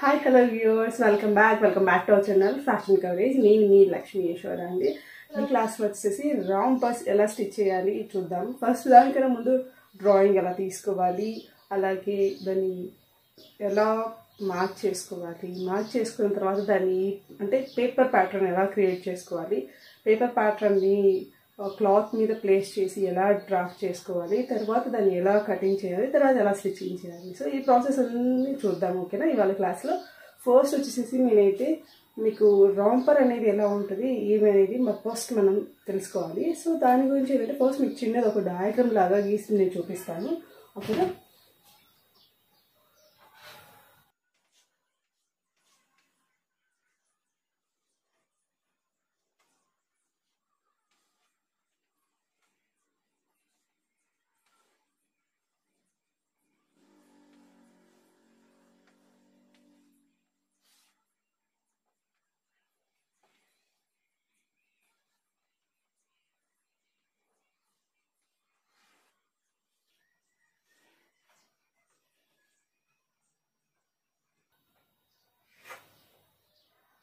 Hi hello viewers welcome back to our channel fashion coverage. నేను మీ లక్ష్మీ ఈశ్వర్ అండి. ఈ క్లాస్లో వచ్చేసి రామ్ పర్స్ ఎలా స్టిచ్ చేయాలి చూద్దాం. ఫస్ట్ దానికన్నా ముందు డ్రాయింగ్ ఎలా తీసుకోవాలి, అలాగే దాన్ని ఎలా మార్క్ చేసుకున్న తర్వాత దాన్ని అంటే పేపర్ ప్యాటర్న్ ఎలా క్రియేట్ చేసుకోవాలి, పేపర్ ప్యాటర్న్ని క్లాత్ మీద ప్లేస్ చేసి ఎలా డ్రాఫ్ట్ చేసుకోవాలి, తర్వాత దాన్ని ఎలా కటింగ్ చేయాలి, తర్వాత ఎలా స్టిచ్చింగ్ చేయాలి. సో ఈ ప్రాసెస్ అన్నీ చూద్దాం ఓకేనా ఇవాళ క్లాస్లో. ఫస్ట్ వచ్చేసి నేనైతే మీకు రాంపర్ అనేది ఎలా ఉంటుంది ఏమనేది ఫస్ట్ మనం తెలుసుకోవాలి. సో దాని గురించి ఏంటంటే ఫస్ట్ మీకు చిన్నది ఒక డయాగ్రామ్ లాగా గీసి నేను చూపిస్తాను ఓకేనా.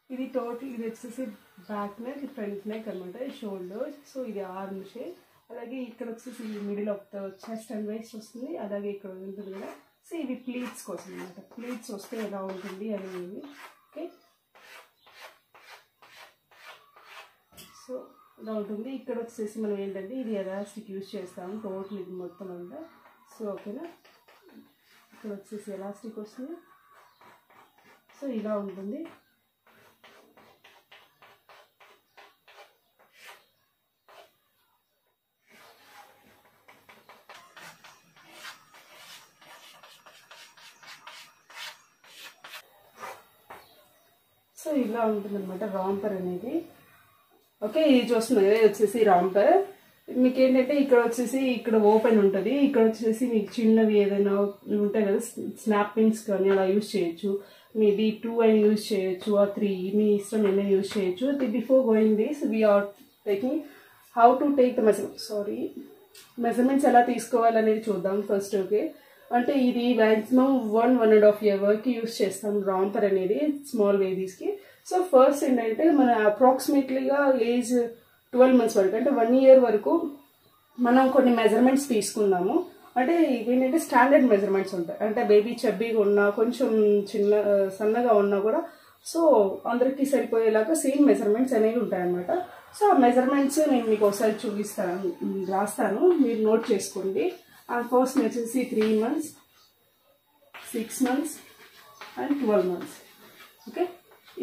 ఇది వచ్చేసి బ్యాక్ నెక్, ఫ్రంట్ నెక్ అనమాట, షోల్డర్. సో ఇది ఆర్మ్ షేప్. అలాగే ఇక్కడ వచ్చేసి middle of the chest and waste వస్తుంది. అలాగే ఇక్కడ ఉంటుంది కదా. సో ఇవి ప్లీట్స్ కోసం అనమాట. ప్లీట్స్ వస్తే ఎలా ఉంటుంది అనేది ఓకే. సో ఇలా ఉంటుంది. ఇక్కడ వచ్చేసి మనం ఏంటంటే ఇది ఎలాస్టిక్ యూజ్ చేస్తాము టోటల్ ఇది మొత్తం అంతా. సో ఓకేనా, ఇక్కడ వచ్చేసి ఎలాస్టిక్ వస్తుంది. సో ఇలా ఉంటుంది. సో ఇలా ఉంటుంది అనమాట రాంపర్ అనేది ఓకే. ఇది చూస్తుంది కదా, ఇది వచ్చేసి రాంపర్. మీకు ఏంటంటే ఇక్కడ వచ్చేసి ఇక్కడ ఓపెన్ ఉంటుంది, ఇక్కడ వచ్చేసి మీకు చిన్నవి ఏదైనా ఉంటాయి కదా స్నాప్ పిన్స్ కానీ అలా యూజ్ చేయొచ్చు. మేబీ 2 అని యూజ్ చేయొచ్చు, ఆ 3 మీ ఇష్టం ఏమైనా యూజ్ చేయొచ్చు. Before going this we are taking how to take the measurements ఎలా తీసుకోవాలనేది చూద్దాం ఫస్ట్ ఓకే. అంటే ఇది మ్యాక్సిమం 1.5 year వరకు యూజ్ చేస్తాం రాంపర్ అనేది స్మాల్ బేబీస్కి. సో ఫస్ట్ ఏంటంటే మన అప్రాక్సిమేట్లీగా ఏజ్ 12 months వరకు అంటే 1 year వరకు మనం కొన్ని మెజర్మెంట్స్ తీసుకున్నాము. అంటే ఇవేంటంటే స్టాండర్డ్ మెజర్మెంట్స్ ఉంటాయి. అంటే బేబీ చబ్బీగా ఉన్నా కొంచెం సన్నగా ఉన్నా కూడా సో అందరికీ సరిపోయేలాగా సేమ్ మెజర్మెంట్స్ అనేవి ఉంటాయన్నమాట. సో ఆ మెజర్మెంట్స్ నేను మీకు ఒకసారి చూపిస్తాను, రాస్తాను, మీరు నోట్ చేసుకోండి. అండ్ ఫస్ట్ వచ్చేసి 3 months, 6 months and 12 months okay.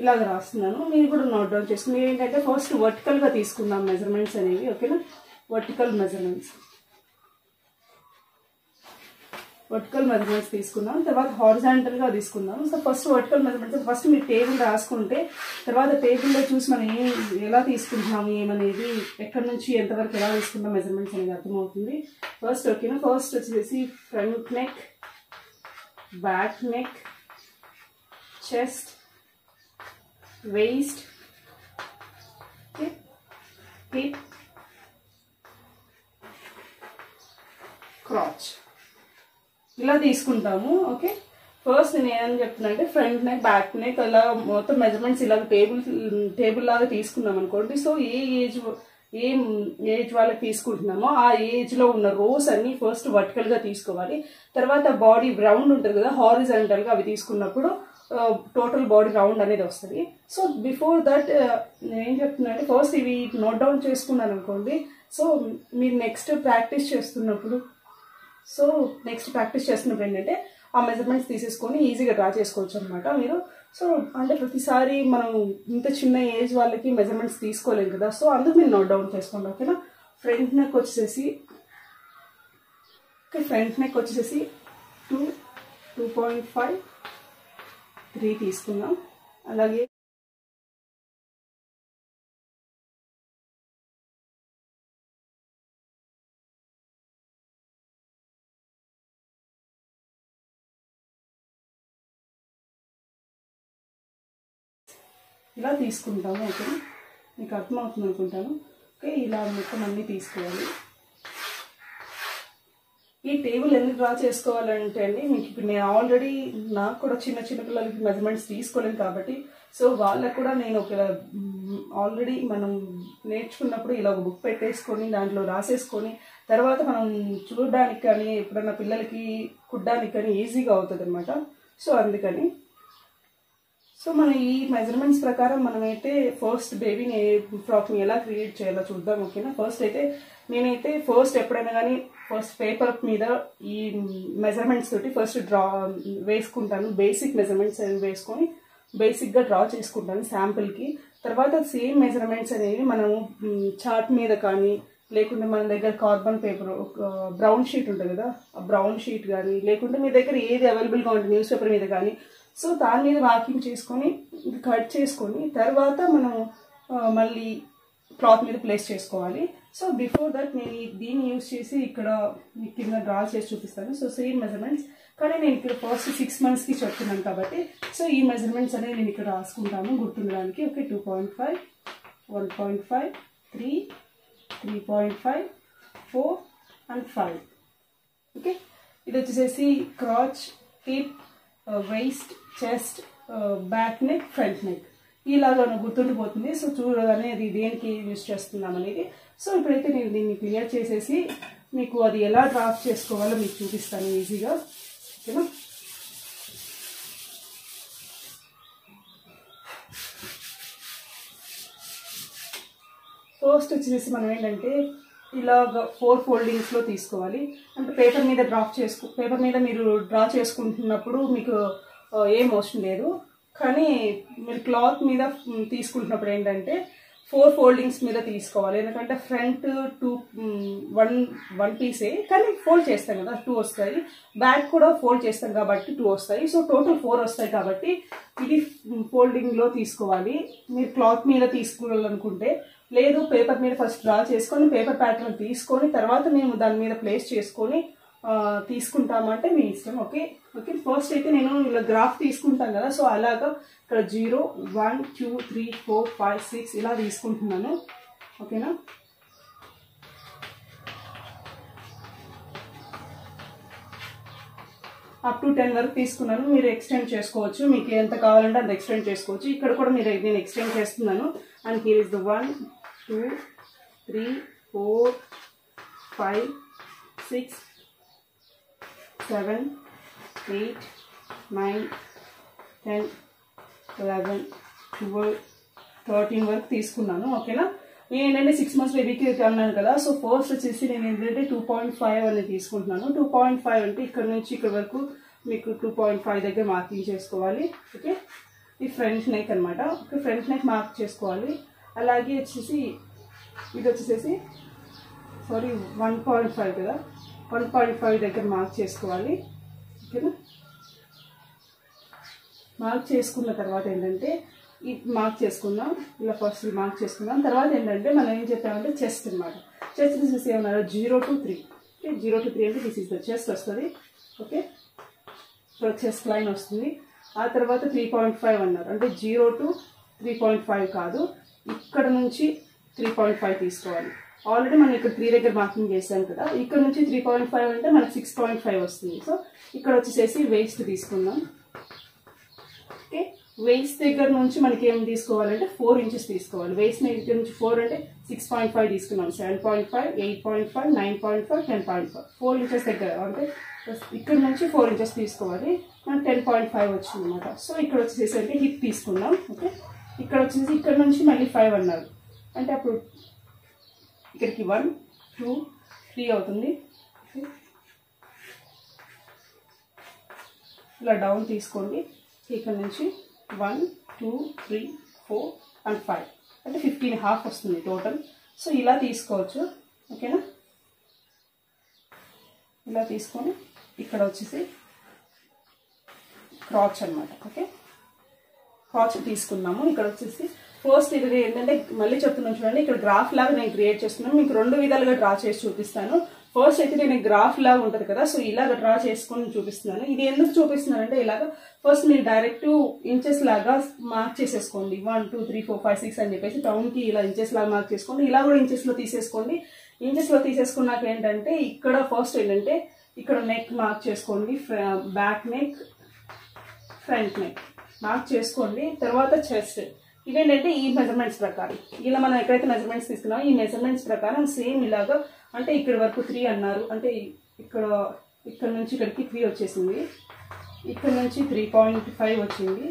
ఇలాగ రాస్తున్నాను, మీరు కూడా నోట్ డౌన్ చేసుకుని ఏంటంటే ఫస్ట్ వర్టికల్గా తీసుకుందాం మెజర్మెంట్స్ అనేవి ఓకేనా. వర్టికల్ మెజర్మెంట్స్ తీసుకుందాం, తర్వాత హారిజాంటల్గా తీసుకుందాం. So first vertical measurements first మీరు టేబుల్ రాసుకుంటే తర్వాత టేబుల్లో చూసి మనం ఎలా తీసుకుంటున్నాము ఏమనేది ఎక్కడి నుంచి ఎంతవరకు ఎలా తీసుకుంటాం మెజర్మెంట్స్ అనేది అర్థమవుతుంది ఫస్ట్ ఓకేనా. ఫస్ట్ వచ్చేసి front neck, back neck, chest, waist, hip, crotch ఇలా తీసుకుంటాము ఓకే. ఫస్ట్ నేను ఏమని చెప్తున్నా అంటే ఫ్రంట్ నెక్, బ్యాక్ నెక్ అలా మొత్తం మెజర్మెంట్స్ ఇలా టేబుల్ లాగా తీసుకున్నాం అనుకోండి. సో ఏ ఏజ్ వాళ్ళకి తీసుకుంటున్నామో ఆ ఏజ్లో ఉన్న రోస్ అన్ని ఫస్ట్ వర్టికల్గా తీసుకోవాలి. తర్వాత బాడీ రౌండ్ ఉంటుంది కదా హారిజాంటల్గా అవి తీసుకున్నప్పుడు టోటల్ బాడీ రౌండ్ అనేది వస్తుంది. సో బిఫోర్ దట్ నేనేం చెప్తున్నా అంటే ఫస్ట్ ఇవి నోట్ డౌన్ చేసుకున్నాను అనుకోండి. సో మీరు నెక్స్ట్ ప్రాక్టీస్ చేస్తున్నప్పుడు ఏంటంటే ఆ మెజర్మెంట్స్ తీసేసుకొని ఈజీగా డ్రా చేసుకోవచ్చు అనమాట మీరు. సో అంటే ప్రతిసారి మనం ఇంత చిన్న ఏజ్ వాళ్ళకి మెజర్మెంట్స్ తీసుకోలేము కదా. సో అందుకు మీరు నోట్ డౌన్ చేసుకోండి ఓకేనా. ఫ్రంట్ నెక్ వచ్చేసి 2.5, 3 తీసుకున్నాం. అలాగే ఇలా తీసుకుంటాము ఓకే. మీకు అర్థమవుతుంది అనుకుంటాను ఓకే. ఇలా మొత్తం అన్నీ తీసుకోవాలి. ఈ టేబుల్ ఎందుకు డ్రా చేసుకోవాలంటే అండి, మీకు ఇప్పుడు నేను ఆల్రెడీ నాకు కూడా చిన్న చిన్న పిల్లలకి మెజర్మెంట్స్ తీసుకోలేను కాబట్టి, సో వాళ్ళకు కూడా నేను ఒక ఆల్రెడీ మనం నేర్చుకున్నప్పుడు ఇలా ఒక బుక్ పెట్టేసుకొని దాంట్లో రాసేసుకొని తర్వాత మనం చూడడానికి కానీ ఎప్పుడన్నా పిల్లలకి కుట్టడానికి కానీ ఈజీగా అవుతుంది అనమాట. సో అందుకని సో మనం ఈ మెజర్మెంట్స్ ప్రకారం మనమైతే ఫస్ట్ బేబీని ఫ్రాక్ని ఎలా క్రియేట్ చేయాలో చూద్దాం. ఓకేనా, ఫస్ట్ అయితే నేనైతే ఎప్పుడైనా కానీ ఫస్ట్ పేపర్ మీద ఈ మెజర్మెంట్స్ తోటి ఫస్ట్ డ్రా వేసుకుంటాను. బేసిక్ మెజర్మెంట్స్ అనేవి వేసుకొని బేసిక్గా డ్రా చేసుకుంటాను శాంపుల్కి. తర్వాత సేమ్ మెజర్మెంట్స్ అనేవి మనము చార్ట్ మీద కానీ లేకుంటే మన దగ్గర కార్బన్ పేపర్ బ్రౌన్ షీట్ ఉంటుంది కదా, ఆ బ్రౌన్ షీట్ కానీ లేకుంటే మీ దగ్గర ఏది అవైలబుల్గా ఉంటుంది న్యూస్ పేపర్ మీద కానీ, సో దాని మీద మార్కింగ్ చేసుకొని కట్ చేసుకొని తర్వాత మనం మళ్ళీ క్లాత్ మీద ప్లేస్ చేసుకోవాలి. సో బిఫోర్ దట్ నేను దీన్ని యూజ్ చేసి ఇక్కడ కింద డ్రా చేసి చూపిస్తాను. సో సేమ్ మెజర్మెంట్స్, కానీ నేను ఇక్కడ ఫస్ట్ 6 monthsకి చెప్తున్నాను కాబట్టి సో ఈ మెజర్మెంట్స్ అనేవి నేను ఇక్కడ రాసుకుంటాను గుర్తుండడానికి. Okay, 2.5, 1.5, 3, 3.5, 4 and 5. ఓకే, ఇది వచ్చేసి crotch, hip, waist, chest, back neck, front neck ఇలాగా గుర్తుండిపోతుంది. సో చూడగానే అది దేనికి యూజ్ చేస్తున్నాం అనేది. సో ఇప్పుడైతే నేను దీన్ని క్లియర్ చేసేసి మీకు అది ఎలా డ్రాఫ్ట్ చేసుకోవాలో మీకు చూపిస్తాను ఈజీగా. ఓకేనా, ఫస్ట్ వచ్చేసి మనం ఏంటంటే ఇలాగ 4 foldingsలో తీసుకోవాలి. అంటే పేపర్ మీద మీరు డ్రా చేసుకుంటున్నప్పుడు మీకు ఏం అవసరం లేదు, కానీ మీరు క్లాత్ మీద తీసుకుంటున్నప్పుడు ఏంటంటే 4 foldings మీద తీసుకోవాలి. ఎందుకంటే ఫ్రంట్ 1 పీసే, కానీ ఫోల్డ్ చేస్తాం కదా 2 వస్తాయి, బ్యాక్ కూడా ఫోల్డ్ చేస్తాం కాబట్టి 2 వస్తాయి. సో టోటల్ 4 వస్తాయి కాబట్టి ఇది ఫోల్డింగ్లో తీసుకోవాలి. మీరు క్లాత్ మీద తీసుకోవాలనుకుంటే లేదు, పేపర్ మీద ఫస్ట్ డ్రా చేసుకొని పేపర్ ప్యాటర్న్ తీసుకొని తర్వాత మేము దాని మీద ప్లేస్ చేసుకొని తీసుకుంటామంటే మీ ఇష్టం. ఓకే, ఫస్ట్ అయితే నేను ఇలా గ్రాఫ్ తీసుకుంటాను కదా, సో అలాగా ఇక్కడ 0, 1, 2, 3, 4, 5, 6 ఇలా తీసుకుంటున్నాను. ఓకేనా, అప్ టు 10 వరకు తీసుకున్నాను. మీరు ఎక్స్టెండ్ చేసుకోవచ్చు, మీకు ఎంత కావాలంటే అంత ఎక్స్టెండ్ చేసుకోవచ్చు. ఇక్కడ కూడా నేను ఎక్స్టెండ్ చేస్తున్నాను. అండ్ హియర్ ఇస్ ద 1, 2, 3, 4, 5, 6, 7, 8, 9, 10, 11, 12, 13 వరకు తీసుకున్నాను. ఓకేనా, నేను ఏంటంటే 6 months బేబీకి అన్నాను కదా, సో ఫస్ట్ వచ్చేసి నేను ఏంటంటే 2.5 అనేది తీసుకుంటున్నాను. 2.5 అంటే ఇక్కడ నుంచి ఇక్కడ వరకు మీకు 2.5 దగ్గర మార్కింగ్ చేసుకోవాలి. ఓకే, ఇది ఫ్రంట్ నెక్ అనమాట. ఓకే, ఫ్రంట్ నెక్ మార్క్ చేసుకోవాలి. అలాగే వచ్చేసి ఇది వచ్చేసి 1.5 కదా, 1.5 దగ్గర మార్క్ చేసుకోవాలి. ఓకేనా, మార్క్ చేసుకున్న తర్వాత ఏంటంటే ఇది మార్క్ చేసుకుందాం. ఇలా ఫస్ట్ మార్క్ చేసుకుందాం. తర్వాత ఏంటంటే మనం ఏం చెప్పామంటే చెస్ట్ అనమాట. చెస్ట్ వచ్చేసి ఏమన్నారు 0 to 3. ఓకే, 0 to 3 అంటే దిస్ ఇస్ ద చెస్ట్ వస్తుంది. ఓకే, సో చెస్ట్ లైన్ వస్తుంది. ఆ తర్వాత 3.5 అన్నారు, అంటే 0 to 3.5 కాదు, ఇక్కడ నుంచి 3.5 తీసుకోవాలి. ఆల్రెడీ మనం ఇక్కడ 3 దగ్గర మార్కింగ్ చేసాం కదా, ఇక్కడ నుంచి 3.5 అంటే మనకి 6.5 వస్తుంది. సో ఇక్కడ వచ్చేసి వేస్ట్ తీసుకుందాం. ఓకే, వేస్ట్ దగ్గర నుంచి మనకి ఏం తీసుకోవాలంటే 4 inches తీసుకోవాలి. వేస్ట్ దగ్గర నుంచి 4 అంటే 6.5 తీసుకున్నాం, 7.5, 8.5, 9.5, 10.5, 4 inches దగ్గర అంటే ఇక్కడ నుంచి 4 inches తీసుకోవాలి. మనకి 10.5 వచ్చింది అనమాట. సో ఇక్కడ వచ్చేసి అంటే హిప్ తీసుకుందాం. ఓకే, ఇక్కడ వచ్చేసి ఇక్కడ నుంచి మళ్ళీ 5 అన్నారు, అంటే అప్పుడు ఇక్కడికి 1, 2, 3 అవుతుంది. ఇలా డౌన్ తీసుకోండి. ఇక్కడ నుంచి 1, 2, 3, 4 and 5 అంటే 15.5 వస్తుంది టోటల్. సో ఇలా తీసుకోవచ్చు. ఓకేనా, ఇలా తీసుకొని ఇక్కడ వచ్చేసి క్రాచ్ అనమాట. ఓకే, క్రాచ్ తీసుకున్నాము. ఇక్కడ వచ్చేసి ఫస్ట్ ఇది ఏంటంటే మళ్ళీ చెప్తున్నాను చూడండి, ఇక్కడ గ్రాఫ్ లాగా నేను క్రియేట్ చేస్తున్నాను. మీకు 2 విధాలుగా డ్రా చేసి చూపిస్తాను. ఫస్ట్ అయితే నేను గ్రాఫ్ లాగా ఉంటుంది కదా, సో ఇలాగ డ్రా చేసుకొని చూపిస్తున్నాను. ఇది ఎందుకు చూపిస్తున్నానంటే ఇలాగ ఫస్ట్ మీరు డైరెక్ట్ ఇంచెస్ లాగా మార్క్ చేసేసుకోండి. 1, 2, 3, 4, 5, 6 అని చెప్పేసి టౌన్కి ఇలా ఇంచెస్ లాగా మార్క్ చేసుకోండి. ఇలా కూడా ఇంచెస్లో తీసేసుకోండి. ఇంచెస్లో తీసేసుకున్నాక ఏంటంటే ఇక్కడ ఫస్ట్ ఏంటంటే ఇక్కడ నెక్ మార్క్ చేసుకోండి, back neck, front neck mark చేసుకోండి. తర్వాత చెస్ట్. ఇవేంటంటే ఈ మెజర్మెంట్స్ ప్రకారం ఇలా మనం ఎక్కడైతే మెజర్మెంట్స్ తీసుకున్నామో ఈ మెజర్మెంట్స్ ప్రకారం సేమ్ ఇలాగా, అంటే ఇక్కడ వరకు 3 అన్నారు, అంటే ఇక్కడ నుంచి ఇక్కడికి 3 వచ్చేసింది, ఇక్కడ నుంచి 3.5 వచ్చింది,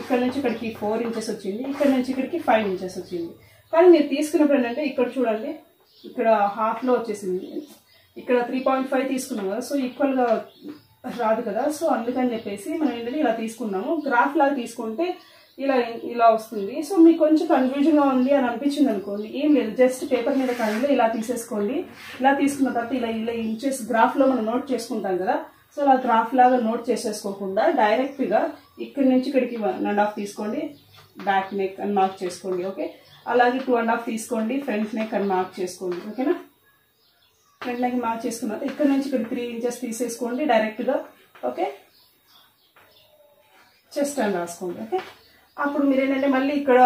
ఇక్కడ నుంచి ఇక్కడికి 4 ఇంచెస్ వచ్చింది, ఇక్కడ నుంచి ఇక్కడికి 5 ఇంచెస్ వచ్చింది. కానీ మీరు తీసుకున్నప్పుడు ఏంటంటే ఇక్కడ చూడండి, ఇక్కడ హాఫ్లో వచ్చేసింది, ఇక్కడ 3.5 తీసుకున్నాం కదా, సో ఈక్వల్గా రాదు కదా. సో అందుకని చెప్పేసి మనం ఏంటంటే ఇలా తీసుకున్నాము. గ్రాఫ్ లాగా తీసుకుంటే ఇలా వస్తుంది. సో మీకు కొంచెం కన్ఫ్యూజన్గా ఉంది అని అనిపించింది అనుకోండి, ఏం లేదు, జస్ట్ పేపర్ మీద కానీ ఇలా తీసేసుకోండి. ఇలా తీసుకున్న తర్వాత ఇలా ఇంచెస్ గ్రాఫ్లో మనం నోట్ చేసుకుంటాం కదా, సో అలా గ్రాఫ్ లాగా నోట్ చేసేసుకోకుండా డైరెక్ట్గా ఇక్కడ నుంచి ఇక్కడికి 1.5 తీసుకోండి, బ్యాక్ నెక్ అని మార్క్ చేసుకోండి. ఓకే, అలాగే 2.5 తీసుకోండి, ఫ్రంట్ నెక్ అని మార్క్ చేసుకోండి. ఓకేనా, ఫ్రంట్ నెక్ మార్క్ చేసుకున్న తర్వాత ఇక్కడ నుంచి ఇక్కడ 3 ఇంచెస్ తీసేసుకోండి డైరెక్ట్గా. ఓకే, చెస్ట్ అని రాసుకోండి. ఓకే, అప్పుడు మీరు ఏంటంటే మళ్ళీ ఇక్కడ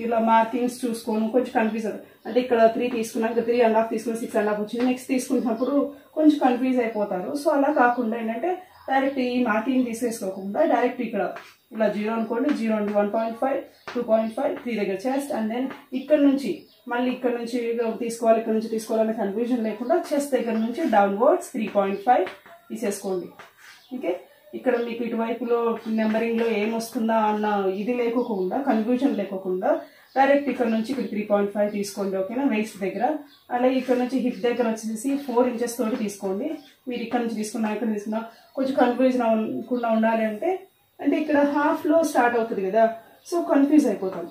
ఇలా మార్కింగ్స్ చూసుకోను కొంచెం కన్ఫ్యూజ్ అవుతుంది. అంటే ఇక్కడ 3 తీసుకున్నాం, ఇక్కడ 3.5 తీసుకుని 6.5 వచ్చింది, నెక్స్ట్ తీసుకున్నప్పుడు కొంచెం కన్ఫ్యూజ్ అయిపోతారు. సో అలా కాకుండా ఏంటంటే డైరెక్ట్ ఈ మార్కింగ్ తీసేసుకోకుండా డైరెక్ట్ ఇక్కడ ఇలా 0 అనుకోండి, 0 నుండి 1.5, 2.5, 3 దగ్గర చెస్ట్, అండ్ దెన్ ఇక్కడ నుంచి మళ్ళీ ఇక్కడ నుంచి తీసుకోవాలి, ఇక్కడ నుంచి తీసుకోవాలనే కన్ఫ్యూజన్ లేకుండా చెస్ట్ దగ్గర నుంచి డౌన్వర్డ్స్ 3.5 తీసేసుకోండి. ఓకే, ఇక్కడ మీకు ఇటువైపులో నెంబరింగ్లో ఏమొస్తుందా అన్న ఇది లేకోకుండా, కన్ఫ్యూజన్ లేకోకుండా డైరెక్ట్ ఇక్కడ నుంచి ఇక్కడ 3.5 తీసుకోండి. ఓకేనా, వేస్ట్ దగ్గర. అలాగే ఇక్కడ నుంచి హిప్ దగ్గర వచ్చేసి 4 ఇంచెస్ తోటి తీసుకోండి. మీరు ఇక్కడ నుంచి తీసుకున్నా, ఇక్కడ తీసుకున్నా కొంచెం కన్ఫ్యూజన్ అవ్వకుండా ఉండాలి అంటే ఇక్కడ హాఫ్లో స్టార్ట్ అవుతుంది కదా, సో కన్ఫ్యూజ్ అయిపోతాం.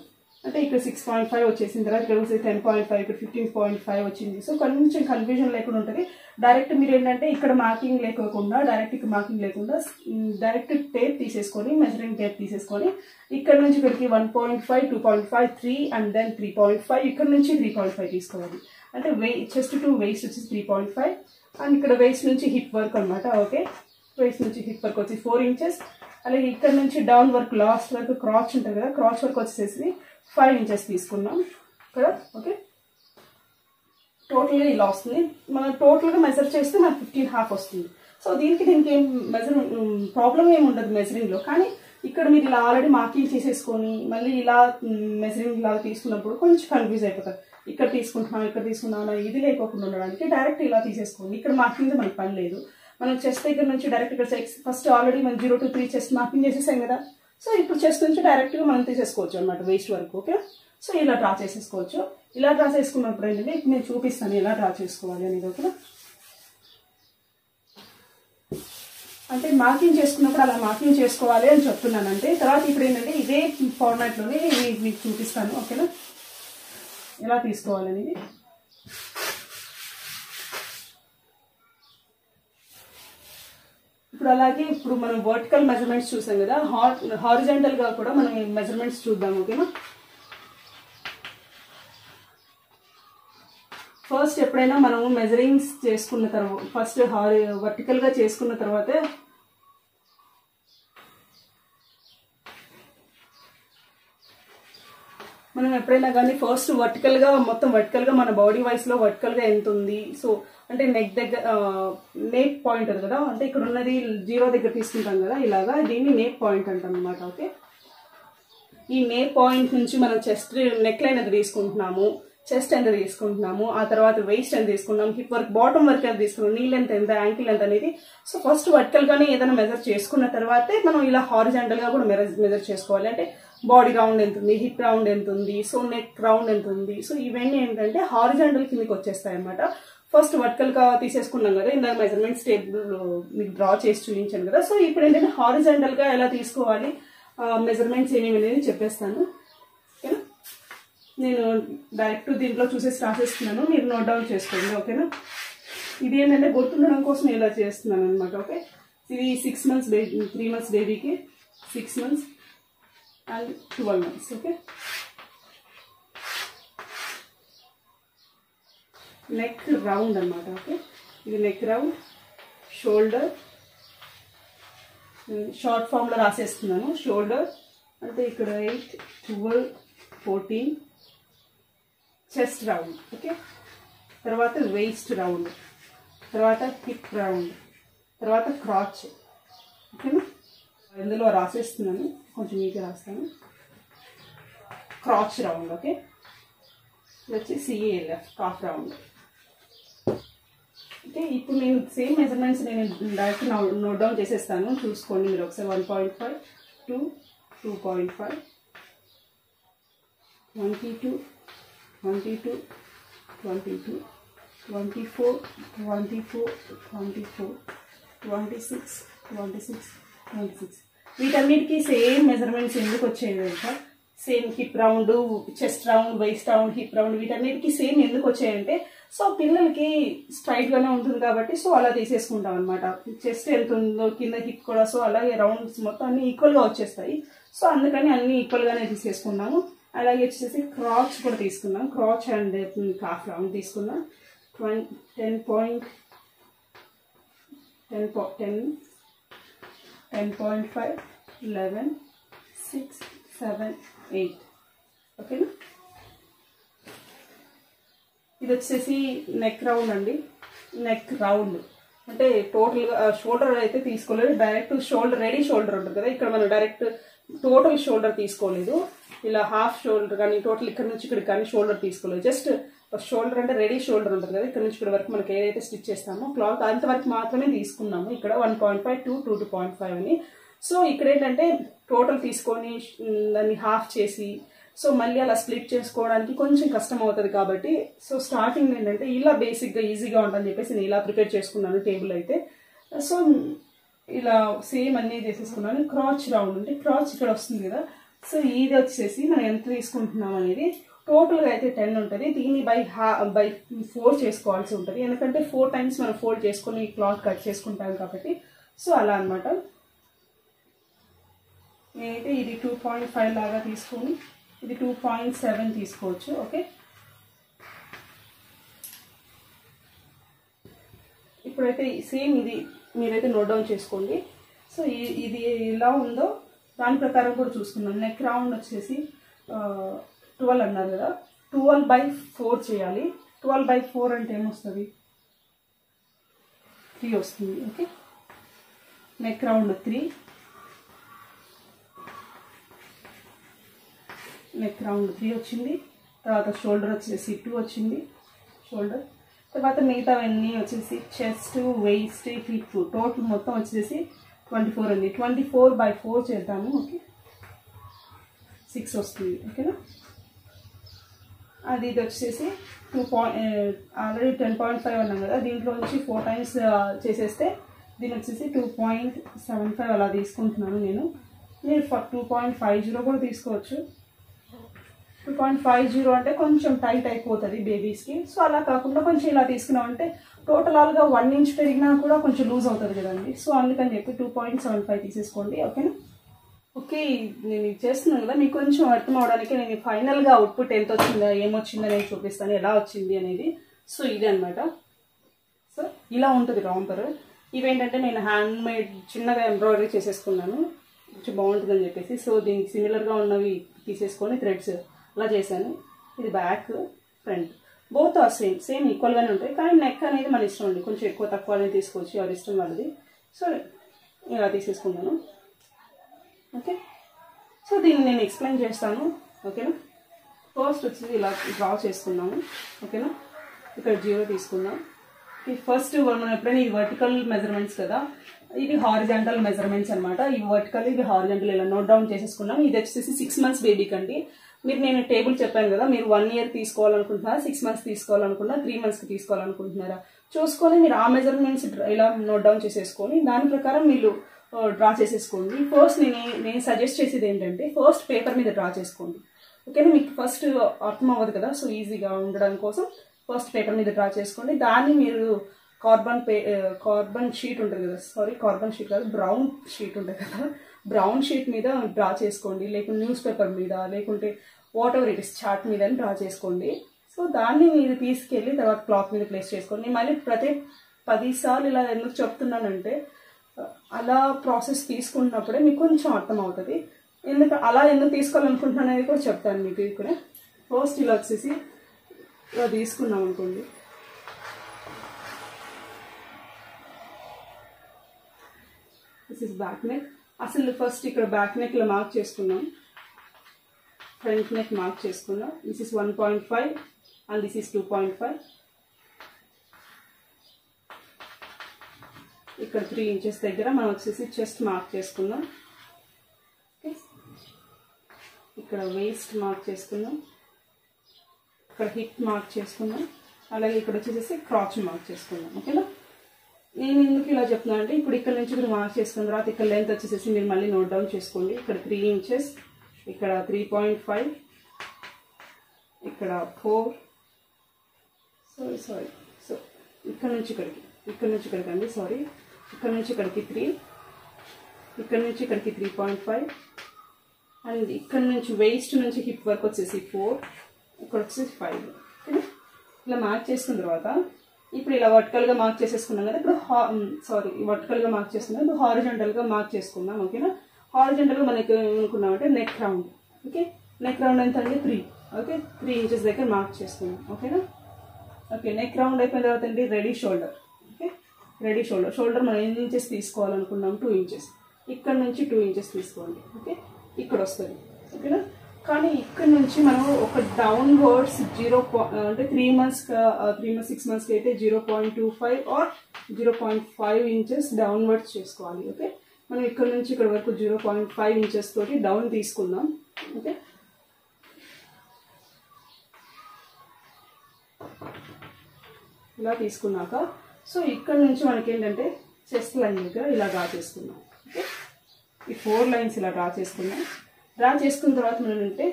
అంటే ఇక్కడ 6.5 వచ్చేసిన తర్వాత ఇక్కడ 10.5, ఇక్కడ 15.5 వచ్చింది. సో కొంచెం కన్ఫ్యూజన్ లేకుండా ఉంటుంది. డైరెక్ట్ మీరు ఏంటంటే ఇక్కడ మార్కింగ్ లేకోకుండా డైరెక్ట్ మార్కింగ్ లేకుండా డైరెక్ట్ టేప్ తీసేసుకొని, మెజరింగ్ టేప్ తీసేసుకొని ఇక్కడ నుంచి ఇక్కడికి 1.5, 2.5, 3 అండ్ దెన్ 3.5, ఇక్కడ నుంచి 3.5 తీసుకోవాలి. అంటే చెస్ట్ టు వేస్ట్ వచ్చేసి 3.5 అండ్ ఇక్కడ వేస్ట్ నుంచి హిప్ వర్క్ అనమాట. ఓకే, వేస్ట్ నుంచి హిప్ వర్క్ వచ్చి 4 ఇంచెస్. అలాగే ఇక్కడ నుంచి డౌన్ వర్క్ లాస్ట్ వరకు క్రాచ్ ఉంటుంది కదా, క్రాచ్ వర్క్ వచ్చేసి 5 ఇంచెస్ తీసుకున్నాం కదా. ఓకే, టోటల్గా ఇలా వస్తుంది. మనం టోటల్గా మెజర్ చేస్తే నాకు 15.5 వస్తుంది. సో దీనికి ఏం ప్రాబ్లం ఏమి ఉండదు మెజరింగ్లో. కానీ ఇక్కడ మీరు ఇలా ఆల్రెడీ మార్కింగ్ చేసేసుకొని మళ్ళీ ఇలా మెజరింగ్ లాగా తీసుకున్నప్పుడు కొంచెం కన్ఫ్యూజ్ అయిపోతారు. ఇక్కడ తీసుకుంటున్నాం ఇది లేకోకుండా ఉండడానికి డైరెక్ట్ ఇలా తీసేసుకోండి. ఇక్కడ మార్కింగ్ మనకి పని లేదు. మనం చెస్ట్ దగ్గర నుంచి డైరెక్ట్ ఇక్కడ ఫస్ట్ ఆల్రెడీ మనం 0 to 3 చెస్ట్ మార్కింగ్ చేసేసాం కదా. సో ఇప్పుడు చెస్ట్ నుంచి డైరెక్ట్గా మనం తీసేసుకోవచ్చు అనమాట వేస్ట్ వరకు. ఓకే, సో ఇలా డ్రా చేసేసుకోవచ్చు. ఇలా డ్రా చేసుకున్నప్పుడు ఏంటంటే ఇప్పుడు నేను చూపిస్తాను ఎలా డ్రా చేసుకోవాలి అనేది. ఓకే, అంటే మార్కింగ్ చేసుకున్నప్పుడు అలా మార్కింగ్ చేసుకోవాలి అని చెప్తున్నానంటే. తర్వాత ఇప్పుడు ఏంటంటే ఇదే ఫార్మాట్లోనే మీకు చూపిస్తాను. ఓకేనా, ఎలా తీసుకోవాలనేది. ఇప్పుడు అలాగే ఇప్పుడు మనం వర్టికల్ మెజర్మెంట్స్ చూసాం కదా, హారిజాంటల్ గా కూడా మనం మెజర్మెంట్స్ చూద్దాం. ఓకేనా, ఫస్ట్ ఎప్పుడైనా మనము మెజరింగ్స్ చేసుకున్న తర్వాత ఫస్ట్ వర్టికల్ గా చేసుకున్న తర్వాత మనం ఎప్పుడైనా కానీ ఫస్ట్ వర్టికల్గా మొత్తం వర్టికల్గా మన బాడీ వైస్లో వర్టికల్గా ఎంత ఉంది. సో అంటే నెక్ దగ్గర నేక్ పాయింట్ ఉంది కదా, అంటే ఇక్కడ ఉన్నది 0 దగ్గర తీసుకుంటాం కదా, ఇలాగా దీన్ని నేక్ పాయింట్ అంటాం అనమాట. ఓకే, ఈ నేక్ పాయింట్ నుంచి మనం చెస్ట్ నెక్ లైన్ ఎంత తీసుకుంటున్నాము, చెస్ట్ ఎంత తీసుకుంటున్నాము, ఆ తర్వాత వేస్ట్ ఎంత తీసుకున్నాం, హిప్ వర్క్ బాటమ్ వర్క్ ఎంత తీసుకున్నాం, నీ లెంత్ ఎంత, యాంకిల్ ఎంత అనేది. సో ఫస్ట్ వర్టికల్గానే ఏదైనా మెజర్ చేసుకున్న తర్వాతే మనం ఇలా హారిజాంటల్గా కూడా మెజర్ చేసుకోవాలి. అంటే బాడీ రౌండ్ ఎంత ఉంది, హిప్ రౌండ్ ఎంత ఉంది, సో నెక్ రౌండ్ ఎంత ఉంది. సో ఇవన్నీ ఏంటంటే హారిజాంటల్ కిందకి వచ్చేస్తాయి అనమాట. ఫస్ట్ వర్టికల్గా తీసేసుకున్నాం కదా, ఇందాక మెజర్మెంట్స్ టేబుల్ మీకు డ్రా చేసి చూపించాను కదా. సో ఇప్పుడు ఏంటంటే హారిజాంటల్గా ఎలా తీసుకోవాలి, మెజర్మెంట్స్ ఏమేమి అనేది చెప్పేస్తాను. ఓకేనా, నేను డైరెక్ట్ దీంట్లో చూసేసి రాసేస్తున్నాను, మీరు నోట్ డౌన్ చేసుకోండి. ఓకేనా, ఇది ఏంటంటే గుర్తుండడం కోసం ఇలా చేస్తున్నాను అనమాట. ఓకే, ఇది 6 months బేబీ, 3 months బేబీకి 6 months and 12 months. Okay, neck round అనమాట. ఓకే, ఇది నెక్ రౌండ్, షోల్డర్ షార్ట్ ఫామ్లో రాసేస్తున్నాను. షోల్డర్ అంటే ఇక్కడ 8, 12, 14, చెస్ట్ రౌండ్. ఓకే, తర్వాత వేస్ట్ రౌండ్, తర్వాత హిప్ రౌండ్, తర్వాత క్రాచ్. ఓకేనా, ఇందులో రాసేస్తున్నాను, కొంచెం నీట్గా రాస్తాను. క్రాచ్ రౌండ్. ఓకే, ఇది వచ్చి CALF కాఫ్ రౌండ్. ఓకే, ఇప్పుడు నేను సేమ్ మెజర్మెంట్స్ నేను డైరెక్ట్ నోట్ డౌన్ చేసేస్తాను, చూసుకోండి మీరు ఒకసారి. 1.5 2 2.5 22 22 22 24 24 24 26 26 26. వీటన్నిటికీ సేమ్ మెజర్మెంట్స్ ఎందుకు వచ్చాయి తెలుసా? Same hip round, chest round, waist round, hip round, వీటన్నిటికీ సేమ్ ఎందుకు వచ్చాయంటే సో పిల్లలకి స్ట్రైట్గానే ఉంటుంది కాబట్టి సో అలా తీసేసుకుంటాం అనమాట. చెస్ట్ ఎంత ఉందో కింద హిప్ కూడా సో అలాగే రౌండ్స్ మొత్తం అన్ని ఈక్వల్గా వచ్చేస్తాయి. సో అందుకని అన్ని ఈక్వల్గానే తీసేసుకున్నాము. అలాగే వచ్చేసి క్రాచ్ కూడా తీసుకున్నాం. క్రాచ్ అండ్ కాఫ్ రౌండ్ తీసుకున్నాం. 10.5 11 6 7 8. ఓకేనా, ఇది వచ్చేసి నెక్ రౌండ్ అండి. నెక్ రౌండ్ అంటే టోటల్గా షోల్డర్ అయితే తీసుకోలేదు, డైరెక్ట్ షోల్డర్, రెడీ షోల్డర్ ఉంటుంది కదా, ఇక్కడ మనం డైరెక్ట్ టోటల్ షోల్డర్ తీసుకోలేదు. ఇలా హాఫ్ షోల్డర్ కానీ టోటల్ ఇక్కడ నుంచి ఇక్కడ కానీ షోల్డర్ తీసుకోలేదు. జస్ట్ షోల్డర్ అంటే రెడీ షోల్డర్ ఉంటుంది కదా, ఇక్కడ నుంచి ఇక్కడ వరకు మనకి ఏదైతే స్టిచ్ చేస్తామో క్లాత్ అంతవరకు మాత్రమే తీసుకున్నాము. ఇక్కడ 1.5 to 2.5 అని. సో ఇక్కడ ఏంటంటే టోటల్ తీసుకొని దాన్ని హాఫ్ చేసి సో మళ్ళీ అలా స్ప్లిట్ చేసుకోవడానికి కొంచెం కష్టం అవుతుంది కాబట్టి సో స్టార్టింగ్ ఏంటంటే ఇలా బేసిక్గా ఈజీగా ఉంటుందని చెప్పేసి నేను ఇలా ప్రిపేర్ చేసుకున్నాను టేబుల్ అయితే. సో ఇలా సేమ్ అన్నీ చేసేసుకున్నాను. క్రాచ్ రౌండ్ అంటే క్రాచ్ ఇక్కడ వస్తుంది కదా, సో ఇది వచ్చేసి మనం ఎంత తీసుకుంటున్నాం అనేది టోటల్గా అయితే 10 ఉంటుంది. దీన్ని బై 4 చేసుకోవాల్సి ఉంటుంది, ఎందుకంటే 4 times మనం ఫోల్డ్ చేసుకొని క్లాత్ కట్ చేసుకుంటాం కాబట్టి. సో అలా అనమాట. నేనైతే ఇది 2.5 లాగా తీసుకొని ఇది 2.7 తీసుకోవచ్చు. ఓకే, ఇప్పుడైతే సేమ్ ఇది మీరైతే నోట్ డౌన్ చేసుకోండి. సో ఇది ఎలా ఉందో దాని ప్రకారం కూడా చూసుకున్నాం. నెక్ రౌండ్ వచ్చేసి 12 అన్నారు కదా, 12/4 చేయాలి. 12/4 అంటే ఏమొస్తుంది? 3 వస్తుంది. Okay, neck round 3, neck round 3 వచ్చింది. తర్వాత షోల్డర్ వచ్చేసి 2 వచ్చింది షోల్డర్. తర్వాత మిగతావన్నీ వచ్చేసి చెస్ట్, వేస్ట్, హిప్ టోటల్ మొత్తం వచ్చేసి 24 ఉంది. 24/4 చేద్దాము. ఓకే, 6 వస్తుంది. ఓకేనా, అది ఇది వచ్చేసి ఆల్రెడీ 10.5 అన్నాం కదా, దీంట్లో నుంచి 4 times చేసేస్తే దీని వచ్చేసి 2.75 అలా తీసుకుంటున్నాను నేను. మీరు 2.50 కూడా తీసుకోవచ్చు. 2.50 అంటే కొంచెం టైట్ అయిపోతుంది బేబీస్కి. సో అలా కాకుండా కొంచెం ఇలా తీసుకున్నామంటే టోటల్గా 1 inch పెరిగినా కూడా కొంచెం లూజ్ అవుతుంది కదండి. సో అందుకని చెప్పి 2.75 తీసేసుకోండి. ఓకేనా. ఓకే, నేను ఇది చేస్తున్నాను కదా, మీకు కొంచెం అర్థం అవడానికి నేను ఫైనల్గా అవుట్పుట్ ఎంత వచ్చిందా ఏమొచ్చిందో నేను చూపిస్తాను, ఎలా వచ్చింది అనేది. సో ఇది అనమాట. సో ఇలా ఉంటుంది రాంపర్. ఇవేంటంటే నేను హ్యాండ్ మేడ్ చిన్నగా ఎంబ్రాయిడరీ చేసేసుకున్నాను, కొంచెం బాగుంటుందని చెప్పేసి. సో దీనికి సిమిలర్గా ఉన్నవి తీసేసుకొని థ్రెడ్స్ అలా చేశాను. ఇది back, front both are same ఈక్వల్గానే ఉంటాయి, కానీ నెక్ అనేది మన ఇష్టం అండి, కొంచెం ఎక్కువ తక్కువ అనేది తీసుకోవచ్చు, ఎవరి ఇష్టం వాళ్ళది. సో ఇలా తీసేసుకున్నాను. ఓకే, సో దీన్ని నేను ఎక్స్ప్లెయిన్ చేస్తాను. ఓకేనా, ఫస్ట్ వచ్చేసి ఇలా డ్రా చేసుకున్నాము. ఓకేనా, ఇక్కడ 0 తీసుకుందాం. ఫస్ట్ మనం ఎప్పుడైనా ఈ వర్టికల్ మెజర్మెంట్స్ కదా, ఇవి హారిజాంటల్ మెజర్మెంట్స్ అనమాట. ఇవి వర్టికల్, ఇవి హారిజాంటల్, ఇలా నోట్ డౌన్ చేసేసుకున్నాం. ఇది వచ్చేసి 6 months బేబీకి అండి. మీరు నేను టేబుల్ చెప్పాను కదా, మీరు 1 year తీసుకోవాలనుకుంటున్నారా, 6 months తీసుకోవాలనుకుంటున్నారా, 3 monthsకి తీసుకోవాలనుకుంటున్నారా చూసుకొని మీరు ఆ మెజర్మెంట్స్ ఇలా నోట్ డౌన్ చేసేసుకొని దాని ప్రకారం మీరు డ్రా చేసేసుకోండి. ఫస్ట్ నేను సజెస్ట్ చేసేది ఏంటంటే ఫస్ట్ పేపర్ మీద డ్రా చేసుకోండి. ఓకేనా, మీకు ఫస్ట్ అర్థం అవ్వదు కదా, సో ఈజీగా ఉండడం కోసం ఫస్ట్ పేపర్ మీద డ్రా చేసుకోండి. దాన్ని మీరు కార్బన్ షీట్ ఉంటుంది కదా, కార్బన్ షీట్ కాదు, బ్రౌన్ షీట్ ఉంటుంది కదా, బ్రౌన్ షీట్ మీద డ్రా చేసుకోండి, లేకుంటే న్యూస్ పేపర్ మీద, లేకుంటే what ever it is chart మీద డ్రా చేసుకోండి. సో దాన్ని మీరు తీసుకెళ్ళి తర్వాత క్లాత్ మీద ప్లేస్ చేసుకోండి. మళ్ళీ ప్రతి 10 సార్లు ఇలా ఎందుకు చెప్తున్నానంటే అలా ప్రాసెస్ తీసుకున్నప్పుడే మీకు కొంచెం అర్థం అవుతుంది. అలా ఎందుకు తీసుకోవాలనుకుంటున్నాను అనేది కూడా చెప్తాను మీకు. ఇక్కడ ఫస్ట్ ఇలా వచ్చేసి ఇలా తీసుకున్నాం అనుకోండి, దిస్ ఇస్ బ్యాక్ నెక్. అసలు ఫస్ట్ ఇక్కడ బ్యాక్ నెక్లో మార్క్ చేసుకున్నాం, ఫ్రంట్ నెక్ మార్క్ చేసుకున్నాం. This is 1.5 and this is 2.5. ఇక్కడ 3 ఇంచెస్ దగ్గర మనం వచ్చేసి చెస్ట్ మార్క్ చేసుకున్నాం. ఇక్కడ వేస్ట్ మార్క్ చేసుకున్నాం, ఇక్కడ హిప్ మార్క్ చేసుకున్నాం, అలాగే ఇక్కడ వచ్చేసి క్రాచ్ మార్క్ చేసుకున్నాం. ఓకేనా? నేను ఎందుకు ఇలా చెప్తున్నా అంటే ఇప్పుడు ఇక్కడ నుంచి మీరు మార్క్ చేసుకున్న తర్వాత ఇక్కడ లెంత్ వచ్చేసి మీరు మళ్ళీ నోట్ డౌన్ చేసుకోండి. ఇక్కడ 3 ఇంచెస్, ఇక్కడ 3.5, ఇక్కడ 4, సారీ సో ఇక్కడ నుంచి ఇక్కడికి అండి, సారీ ఇక్కడ నుంచి ఇక్కడికి 3, ఇక్కడ నుంచి ఇక్కడికి 3.5 అండ్ ఇక్కడ నుంచి వేస్ట్ నుంచి హిప్ వరకు వచ్చేసి 4, ఇక్కడ వచ్చేసి 5. ఓకేనా? ఇలా మార్క్ చేసుకున్న తర్వాత ఇప్పుడు ఇలా వర్టికల్గా మార్క్ చేసేసుకున్నాం కదా. ఇప్పుడు వర్టికల్గా మార్క్ చేసుకున్నాం, ఇప్పుడు హారిజాంటల్గా మార్క్ చేసుకుందాం. ఓకేనా? హారిజాంటల్గా మనకి ఏమనుకున్నామంటే neck round. Okay, neck round ఎంత అండి 3. ఓకే, 3 ఇంచెస్ దగ్గర మార్క్ చేసుకున్నాం. ఓకేనా? ఓకే, నెక్ రౌండ్ అయిపోయిన తర్వాత అండి ready shoulder. Okay, ready shoulder మనం ఎన్ని ఇంచెస్ తీసుకోవాలనుకున్నాం, 2 ఇంచెస్. ఇక్కడ నుంచి 2 ఇంచెస్ తీసుకోండి. ఓకే, ఇక్కడ వస్తుంది. ఓకేనా? కానీ ఇక్కడ నుంచి మనం ఒక డౌన్వర్డ్స్ 0 అంటే 3 మంత్స్ 6 మంత్స్కి అయితే 0.25 ఆర్ 0.5 ఇంచెస్ డౌన్వర్డ్స్ చేసుకోవాలి. ఓకే, మనం ఇక్కడ నుంచి ఇక్కడ వరకు 0.5 ఇంచెస్ తోటి డౌన్ తీసుకుందాం. ఓకే, ఇలా తీసుకున్నాక సో ఇక్కడ నుంచి మనకి ఏంటంటే చెస్ట్ లైన్ దగ్గర ఇలా డ్రా చేసుకున్నాం. ఓకే, ఈ 4 లైన్స్ ఇలా డ్రా చేసుకున్నాం. డ్రా చేసుకున్న తర్వాత మనం అంటే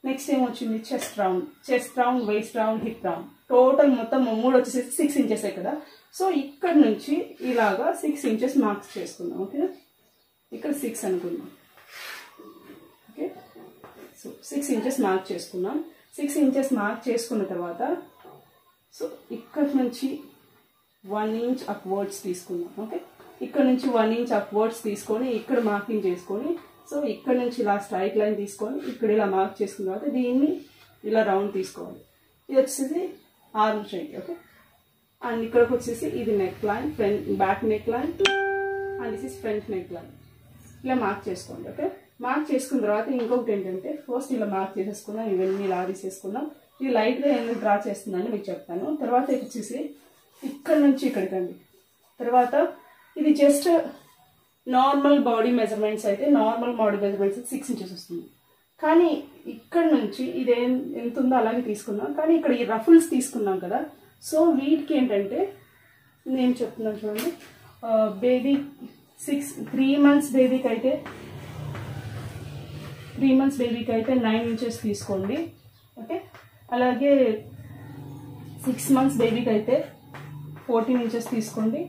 నెక్స్ట్ ఏమొచ్చింది chest round, waist round, hip round, total మొత్తం 3 వచ్చేసి 6 ఇంచెస్ కదా. సో ఇక్కడ నుంచి ఇలాగా 6 ఇంచెస్ మార్క్స్ చేసుకుందాం. ఓకేనా? ఇక్కడ 6 అనుకుందాం. ఓకే, సో 6 ఇంచెస్ మార్క్ చేసుకున్నాం. 6 ఇంచెస్ మార్క్ చేసుకున్న తర్వాత సో ఇక్కడ నుంచి 1 ఇంచ్ అప్వర్డ్స్ తీసుకుందాం. ఓకే, ఇక్కడ నుంచి 1 ఇంచ్ అప్వర్డ్స్ తీసుకొని ఇక్కడ మార్కింగ్ చేసుకొని సో ఇక్కడ నుంచి ఇలా స్ట్రైట్ లైన్ తీసుకొని ఇక్కడ ఇలా మార్క్ చేసుకున్న తర్వాత దీన్ని ఇలా రౌండ్ తీసుకోవాలి. ఇది వచ్చేసి ఆర్మ్ షేప్. ఓకే, అండ్ ఇక్కడికి వచ్చేసి ఇది neck line, back neck line and this is front neck line. ఇలా మార్క్ చేసుకోండి. ఓకే, మార్క్ చేసుకున్న తర్వాత ఇంకొకటి ఏంటంటే ఫస్ట్ ఇలా మార్క్ చేసేసుకుందాం, ఇవన్నీ ఇలా తీసేసుకుందాం. ఇది లైట్గా ఎందుకు డ్రా చేస్తుందని మీకు చెప్తాను. తర్వాత వచ్చేసి ఇక్కడ నుంచి ఇక్కడికండి. తర్వాత ఇది జస్ట్ నార్మల్ బాడీ మెజర్మెంట్స్ అయితే 6 ఇంచెస్ వస్తుంది. కానీ ఇక్కడ నుంచి ఇది ఎంత ఉందో అలాగే తీసుకున్నాం. కానీ ఇక్కడ ఈ రఫుల్స్ తీసుకున్నాం కదా. సో వీటికి ఏంటంటే నేను చెప్తున్నాను చూడండి, బేబీ 3 మంత్స్ బేబీకి అయితే 9 ఇంచెస్ తీసుకోండి. ఓకే, అలాగే 6 మంత్స్ బేబీకి అయితే 14 ఇంచెస్ తీసుకోండి.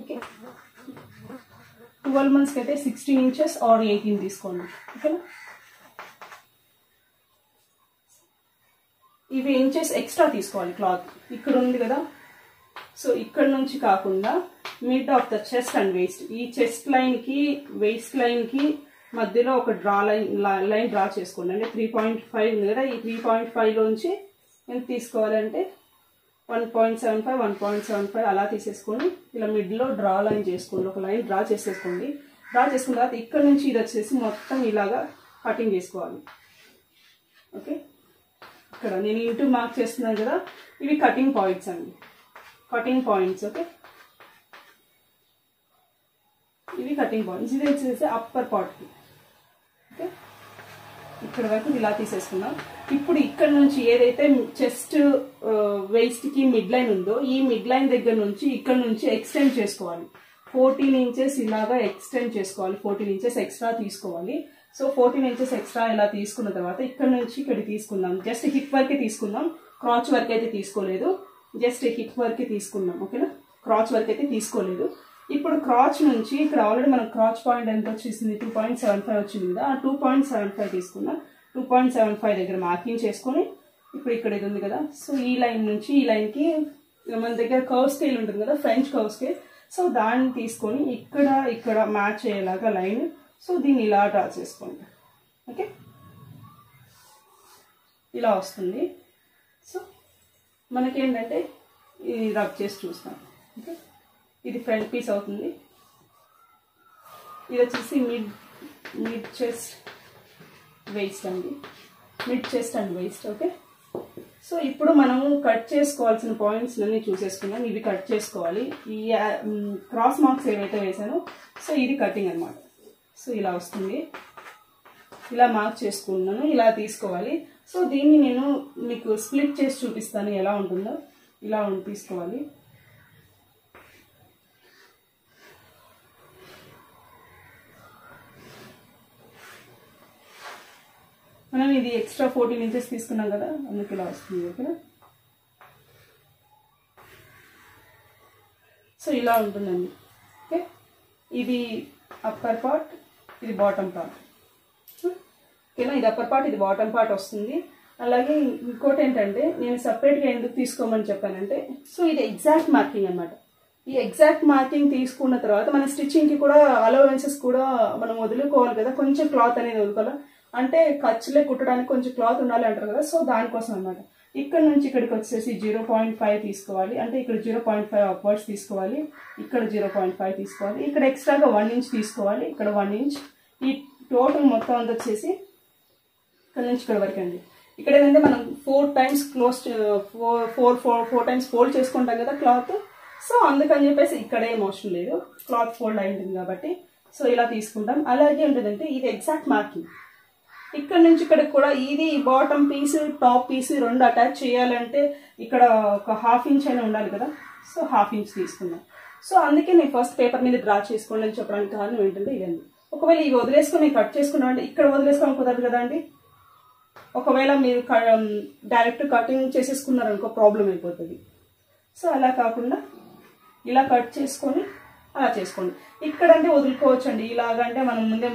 ఓకే, 12 మంత్స్కి అయితే 16 ఇంచెస్ ఆర్ 18 తీసుకోండి. ఓకేనా? ఇవి ఇంచెస్ ఎక్స్ట్రా తీసుకోవాలి క్లాత్. ఇక్కడ ఉంది కదా, సో ఇక్కడ నుంచి కాకుండా mid of the chest and waste, ఈ చెస్ట్ లైన్కి వేస్ట్ లైన్కి మధ్యలో ఒక లైన్ డ్రా చేసుకోండి. అంటే 3.5 ఉంది కదా, ఈ 3.5లోంచి ఎంత తీసుకోవాలంటే 1.75 అలా తీసేసుకొని ఇలా మిడ్లో డ్రా లైన్ చేసుకోండి. ఒక లైన్ డ్రా చేసేసుకోండి. డ్రా చేసుకున్న తర్వాత ఇక్కడ నుంచి ఇది వచ్చేసి మొత్తం ఇలాగా కటింగ్ చేసుకోవాలి. ఓకే, ఇక్కడ నేను ఇంటూ మార్క్ చేస్తున్నాను కదా, ఇవి కటింగ్ పాయింట్స్ అండి, కటింగ్ పాయింట్స్. ఓకే, ఇవి కటింగ్ పాయింట్స్. ఇది వచ్చేసి అప్పర్ పార్ట్కి. ఓకే, ఇక్కడ వరకు ఇలా తీసేసుకున్నాం. ఇప్పుడు ఇక్కడ నుంచి ఏదైతే చెస్ట్ వేస్ట్కి మిడ్ లైన్ ఉందో ఈ మిడ్ లైన్ దగ్గర నుంచి ఇక్కడ నుంచి ఎక్స్టెండ్ చేసుకోవాలి. 14 ఇంచెస్ ఇలాగా ఎక్స్టెండ్ చేసుకోవాలి. 14 ఇంచెస్ ఎక్స్ట్రా తీసుకోవాలి. సో 14 ఇంచెస్ ఎక్స్ట్రా ఇలా తీసుకున్న తర్వాత ఇక్కడ నుంచి ఇక్కడ తీసుకుందాం. జస్ట్ హిప్ వరకే తీసుకుందాం, క్రాచ్ వరకు అయితే తీసుకోలేదు. జస్ట్ హిప్ వరకే తీసుకున్నాం. ఓకేనా? క్రాచ్ వరకు అయితే తీసుకోలేదు. ఇప్పుడు క్రాచ్ నుంచి ఇక్కడ ఆల్రెడీ మనకు క్రాచ్ పాయింట్ ఎంత వచ్చేసింది, 2.75 వచ్చింది కదా. ఆ 2.75 తీసుకున్నా. 2.75 దగ్గర మార్కింగ్ చేసుకొని ఇప్పుడు ఇక్కడ ఇది ఉంది కదా, సో ఈ లైన్ నుంచి ఈ లైన్కి మన దగ్గర కర్వ్ స్కేల్ ఉంటుంది కదా, ఫ్రెంచ్ కర్వ్ స్కేల్. సో దాన్ని తీసుకొని ఇక్కడ మ్యాచ్ అయ్యేలాగా లైన్, సో దీన్ని ఇలా డ్రా చేసుకోండి. ఓకే, ఇలా వస్తుంది. సో మనకేంటంటే ఇది రబ్ చేసి చూస్తాం. ఓకే, ఇది ఫ్రంట్ పీస్ అవుతుంది. ఇది వచ్చేసి మిడ్ చెస్ట్ వేస్ట్ అండి, mid chest and waste. Okay, so ఇప్పుడు మనము కట్ చేసుకోవాల్సిన పాయింట్స్ అన్నీ చూసేసుకున్నాం. ఇవి కట్ చేసుకోవాలి. ఈ క్రాస్ మార్క్స్ ఏవైతే వేసానో సో ఇది కటింగ్ అనమాట. సో ఇలా వస్తుంది, ఇలా మార్క్ చేసుకున్నాను, ఇలా తీసుకోవాలి. సో దీన్ని నేను మీకు స్ప్లిట్ చేసి చూపిస్తాను ఎలా ఉంటుందో. ఇలా తీసుకోవాలి. మనం ఇది ఎక్స్ట్రా 14 ఇంచెస్ తీసుకున్నాం కదా, అందుకు ఇలా వస్తుంది. ఓకేనా, సో ఇలా ఉంటుందండి. ఓకే, ఇది అప్పర్ పార్ట్, ఇది బాటమ్ పార్ట్. ఓకేనా, ఇది అప్పర్ పార్ట్, ఇది బాటమ్ పార్ట్ వస్తుంది. అలాగే ఇంకోటి ఏంటంటే నేను సపరేట్గా ఎందుకు తీసుకోమని చెప్పానంటే, సో ఇది ఎగ్జాక్ట్ మార్కింగ్ అనమాట. ఈ ఎగ్జాక్ట్ మార్కింగ్ తీసుకున్న తర్వాత మన స్టిచ్చింగ్కి కూడా అలవెన్సెస్ కూడా మనం వదులుకోవాలి కదా, కొంచెం క్లాత్ అనేది వదులుకోవాలి. అంటే ఖర్చులే కుట్టడానికి కొంచెం క్లాత్ ఉండాలి అంటారు కదా, సో దానికోసం అనమాట. ఇక్కడ నుంచి ఇక్కడికి వచ్చేసి 0.5 తీసుకోవాలి. అంటే ఇక్కడ 0.5 అప్వర్డ్స్ తీసుకోవాలి, ఇక్కడ 0.5 తీసుకోవాలి, ఇక్కడ ఎక్స్ట్రాగా 1 ఇంచ్ తీసుకోవాలి, ఇక్కడ 1 ఇంచ్. ఈ టోటల్ మొత్తం అంతా వచ్చేసి ఇక్కడ నుంచి ఇక్కడ వరకు అండి. ఇక్కడ ఏంటంటే మనం 4 టైమ్స్ ఫోర్ టైమ్స్ ఫోల్డ్ చేసుకుంటాం కదా క్లాత్. సో అందుకని చెప్పేసి ఇక్కడ ఏం అవసరం లేదు, క్లాత్ ఫోల్డ్ అయింది కాబట్టి. సో ఇలా తీసుకుంటాం. అలాగే ఉంటుందంటే ఇది ఎగ్జాక్ట్ మార్కింగ్. ఇక్కడ నుంచి ఇక్కడ కూడా ఇది బాటమ్ పీస్ టాప్ పీస్ రెండు అటాచ్ చేయాలంటే ఇక్కడ ఒక 1/2 ఇంచ్ అయినా ఉండాలి కదా. సో 1/2 ఇంచ్ తీసుకున్నాం. సో అందుకే నేను ఫస్ట్ పేపర్ మీద డ్రా చేసుకోండి అని చెప్పడానికి కారణం ఏంటంటే ఇదండి. ఒకవేళ ఇవి వదిలేసుకొని నేను కట్ చేసుకున్నాం అంటే ఇక్కడ వదిలేసుకోవడం కుదరదు కదా అండి. ఒకవేళ మీరు డైరెక్ట్ కటింగ్ చేసేసుకున్నారనుకో ప్రాబ్లం అయిపోతుంది. సో అలా కాకుండా ఇలా కట్ చేసుకొని అలా చేసుకోండి. ఇక్కడ అంటే వదులుకోవచ్చు అండి. ఇలాగంటే మనం ముందే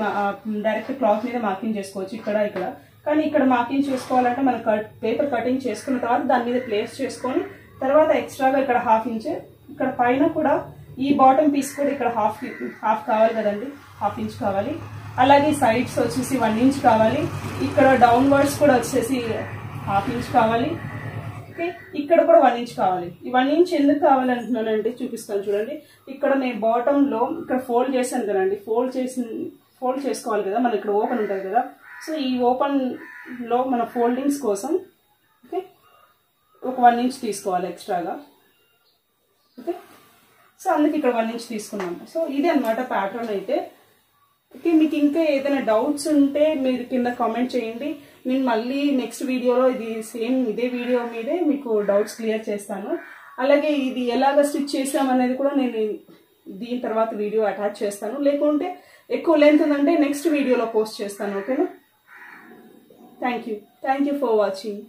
డైరెక్ట్ క్లాత్ మీద మార్కింగ్ చేసుకోవచ్చు ఇక్కడ. కానీ ఇక్కడ మార్కింగ్ చేసుకోవాలంటే మనం పేపర్ కటింగ్ చేసుకున్న తర్వాత దాని మీద ప్లేస్ చేసుకొని తర్వాత ఎక్స్ట్రాగా ఇక్కడ 1/2 ఇంచ్, ఇక్కడ పైన కూడా ఈ బాటమ్ పీస్ కూడా ఇక్కడ హాఫ్ కావాలి కదండి, 1/2 ఇంచ్ కావాలి. అలాగే సైడ్స్ వచ్చేసి 1 ఇంచ్ కావాలి. ఇక్కడ డౌన్వర్డ్స్ కూడా వచ్చేసి 1/2 ఇంచ్ కావాలి. ఓకే, ఇక్కడ కూడా 1 ఇంచ్ కావాలి. ఈ 1 ఇంచ్ ఎందుకు కావాలంటున్నానంటే చూపిస్తాను చూడండి. ఇక్కడ నేను బాటంలో ఇక్కడ ఫోల్డ్ చేశాను కదండి, ఫోల్డ్ చేసుకోవాలి కదా, మన ఇక్కడ ఓపెన్ ఉంటుంది కదా. సో ఈ ఓపెన్లో మన ఫోల్డింగ్స్ కోసం ఓకే ఒక 1 ఇంచ్ తీసుకోవాలి ఎక్స్ట్రాగా. ఓకే, సో అందుకే ఇక్కడ 1 ఇంచ్ తీసుకున్నాము. సో ఇదే అనమాట ప్యాటర్న్ అయితే. ఓకే, మీకు ఇంకా ఏదైనా డౌట్స్ ఉంటే మీరు కింద కామెంట్ చేయండి. నేను మళ్ళీ నెక్స్ట్ వీడియోలో ఇదే వీడియో మీదే మీకు డౌట్స్ క్లియర్ చేస్తాను. అలాగే ఇది ఎలాగ స్టిచ్ చేసామనేది కూడా నేను దీని తర్వాత వీడియో అటాచ్ చేస్తాను. లేకుంటే ఎక్కువ లెంత్ ఉందంటే నెక్స్ట్ వీడియోలో పోస్ట్ చేస్తాను. ఓకేనా, థ్యాంక్ యూ ఫర్ వాచింగ్.